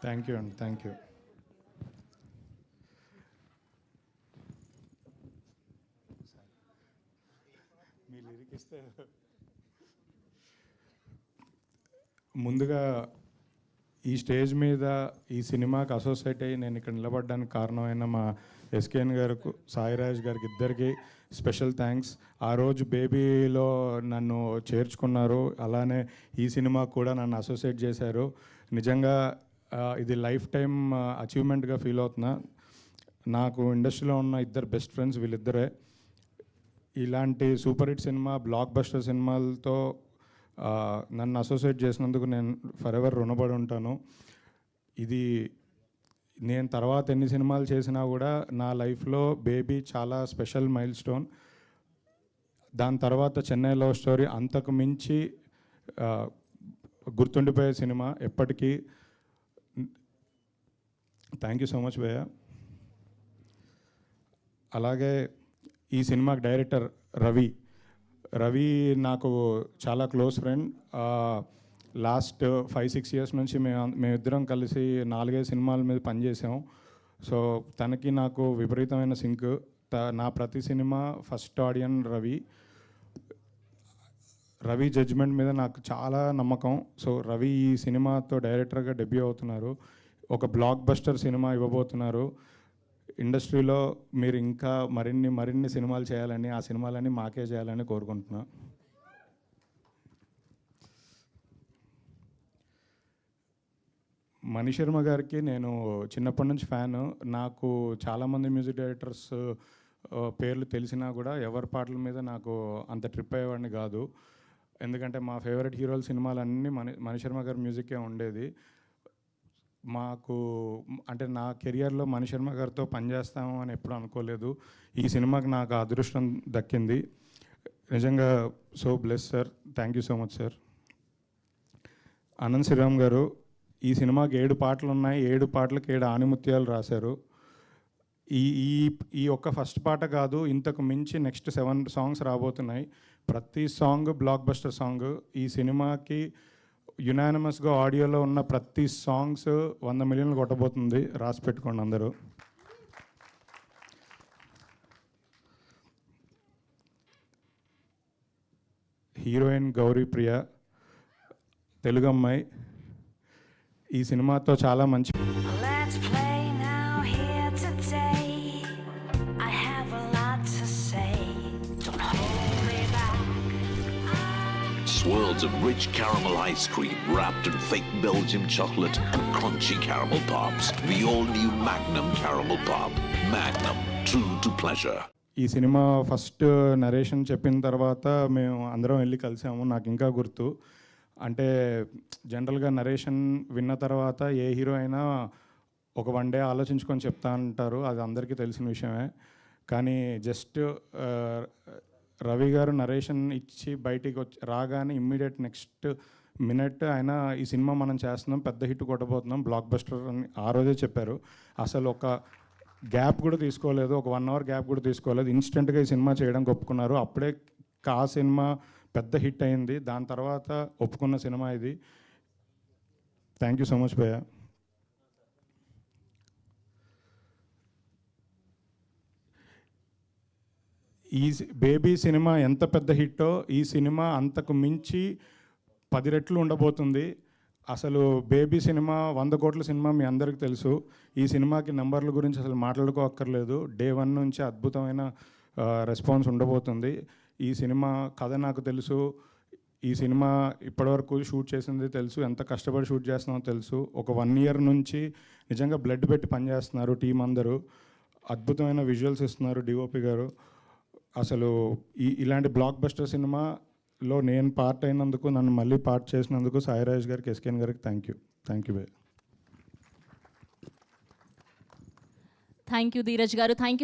Thank you అండి, thank you. Me lyric ఇస్తే ముందుగా ఈ స్టేజ్ మీద ఈ సినిమాకి అసోసియేట్ అయ్యి నేను ఇక్కడ నిలబడడానికి కారణమైన మా ఎస్కేఎన్ గారికి, సాయిరాజ్ గారికి ఇద్దరికి స్పెషల్ థ్యాంక్స్. ఆ రోజు బేబీలో నన్ను చేర్చుకున్నారు, అలానే ఈ సినిమా కూడా నన్ను అసోసియేట్ చేశారు. నిజంగా ఇది లైఫ్ టైం అచీవ్మెంట్గా ఫీల్ అవుతున్నా. నాకు ఇండస్ట్రీలో ఉన్న ఇద్దరు బెస్ట్ ఫ్రెండ్స్ వీళ్ళిద్దరే. ఇలాంటి super hit cinema, block buster సినిమాలతో నన్ను అసోసియేట్ చేసినందుకు నేను ఫర్ ఎవర్ రుణపడి ఉంటాను. ఇది నేను తర్వాత ఎన్ని సినిమాలు చేసినా కూడా నా లైఫ్లో బేబీ చాలా స్పెషల్ మైల్ స్టోన్. దాని తర్వాత చెన్నై లవ్ స్టోరీ అంతకు మించి గుర్తుండిపోయే సినిమా ఎప్పటికీ. థ్యాంక్ యూ సో మచ్ భయ్య. అలాగే ఈ సినిమాకి డైరెక్టర్ రవి నాకు చాలా క్లోజ్ ఫ్రెండ్. లాస్ట్ 5-6 ఇయర్స్ నుంచి మేమిద్దరం కలిసి 4-5 సినిమాల మీద పనిచేసాం. సో తనకి నాకు విపరీతమైన సింక్. నా ప్రతి సినిమా ఫస్ట్ ఆడియన్ రవి జడ్జ్మెంట్ మీద నాకు చాలా నమ్మకం. సో రవి ఈ సినిమాతో డైరెక్టర్గా డెబ్యూ అవుతున్నారు, ఒక బ్లాక్ బస్టర్ సినిమా ఇవ్వబోతున్నారు. ఇండస్ట్రీలో మీరు ఇంకా మరిన్ని సినిమాలు చేయాలని, ఆ సినిమాలని మాకే చేయాలని కోరుకుంటున్నా. మణిశర్మ గారికి నేను చిన్నప్పటి నుంచి ఫ్యాను. నాకు చాలామంది మ్యూజిక్ డైరెక్టర్స్ పేర్లు తెలిసినా కూడా ఎవరి పాటల మీద నాకు అంత ట్రిప్ అయ్యేవాడిని కాదు. ఎందుకంటే మా ఫేవరెట్ హీరోల సినిమాలన్నీ మణిశర్మ గారి మ్యూజిక్కే ఉండేది. మాకు అంటే నా కెరియర్లో మణిశర్మ గారితో పనిచేస్తాము అని ఎప్పుడు అనుకోలేదు. ఈ సినిమాకి నాకు అదృష్టం దక్కింది. నిజంగా so bless sir, thank you so much sir. Anant Sriram గారు, ఈ సినిమాకి 7 పాటలు ఉన్నాయి, 7 పాటలకు 7 ఆణిముత్యాలు రాశారు. ఈ ఒక్క ఫస్ట్ పాట కాదు, ఇంతకు మించి నెక్స్ట్ 7 సాంగ్స్ రాబోతున్నాయి. ప్రతి సాంగ్ బ్లాక్ బస్టర్ సాంగ్. ఈ సినిమాకి యునానిమస్గా ఆడియోలో ఉన్న ప్రతి సాంగ్స్ 100 మిలియన్లు కొట్టబోతుంది, రాసి పెట్టుకోండి అందరూ. హీరోయిన్ గౌరీ ప్రియ, తెలుగు అమ్మాయి. ఈ సినిమాతో చాలా మంచి swirls of rich caramel ice cream wrapped in fake Belgium chocolate and crunchy caramel pops. The all-new Magnum caramel pop. Magnum, true to pleasure. ఈ సినిమా ఫస్ట్ నరేషన్ చెప్పిన తర్వాత మేము అందరం వెళ్ళి కలిసాము. నాకు ఇంకా గుర్తు. అంటే జనరల్గా నరేషన్ విన్న తర్వాత ఏ హీరో అయినా ఒక 1 డే ఆలోచించుకొని చెప్తా అంటారు, అది అందరికీ తెలిసిన విషయమే. కానీ జస్ట్ రవి గారు నరేషన్ ఇచ్చి బయటికి రాగానే ఇమ్మీడియట్ నెక్స్ట్ మినిట్ ఆయన ఈ సినిమా మనం చేస్తున్నాం, పెద్ద హిట్ కొట్టబోతున్నాం, బ్లాక్ బస్టర్ అని ఆ రోజే చెప్పారు. అసలు ఒక గ్యాప్ కూడా తీసుకోలేదు, ఒక 1 అవర్ గ్యాప్ కూడా తీసుకోలేదు. ఇన్స్టెంట్గా ఈ సినిమా చేయడానికి ఒప్పుకున్నారు. అప్పుడే ఆ సినిమా పెద్ద హిట్ అయింది. దాని తర్వాత ఒప్పుకున్న సినిమా ఇది. థ్యాంక్ యూ సో మచ్ భయ్య. ఈ బేబీ సినిమా ఎంత పెద్ద హిట్టో ఈ సినిమా అంతకు మించి 10 రెట్లు ఉండబోతుంది. అసలు బేబీ సినిమా 100 కోట్ల సినిమా మీ అందరికీ తెలుసు. ఈ సినిమాకి నెంబర్ల గురించి అసలు మాట్లాడుకోక్కర్లేదు. డే 1 నుంచి అద్భుతమైన రెస్పాన్స్ ఉండబోతుంది. ఈ సినిమా కథ నాకు తెలుసు. ఈ సినిమా ఇప్పటివరకు షూట్ చేసింది తెలుసు, ఎంత కష్టపడి షూట్ చేస్తున్నామో తెలుసు. ఒక 1 ఇయర్ నుంచి నిజంగా బ్లడ్ పెట్టి పనిచేస్తున్నారు టీం అందరూ. అద్భుతమైన విజువల్స్ ఇస్తున్నారు డిఓపి గారు. అసలు ఇలాంటి బ్లాక్ బస్టర్ సినిమాలో నేను పార్ట్ అయినందుకు, నన్ను మళ్ళీ పార్ట్ చేసినందుకు సాయిరాజ్ గారికి, ఎస్కేఎన్ గారికి thank you thank you Dheeraj గారు. Thank you.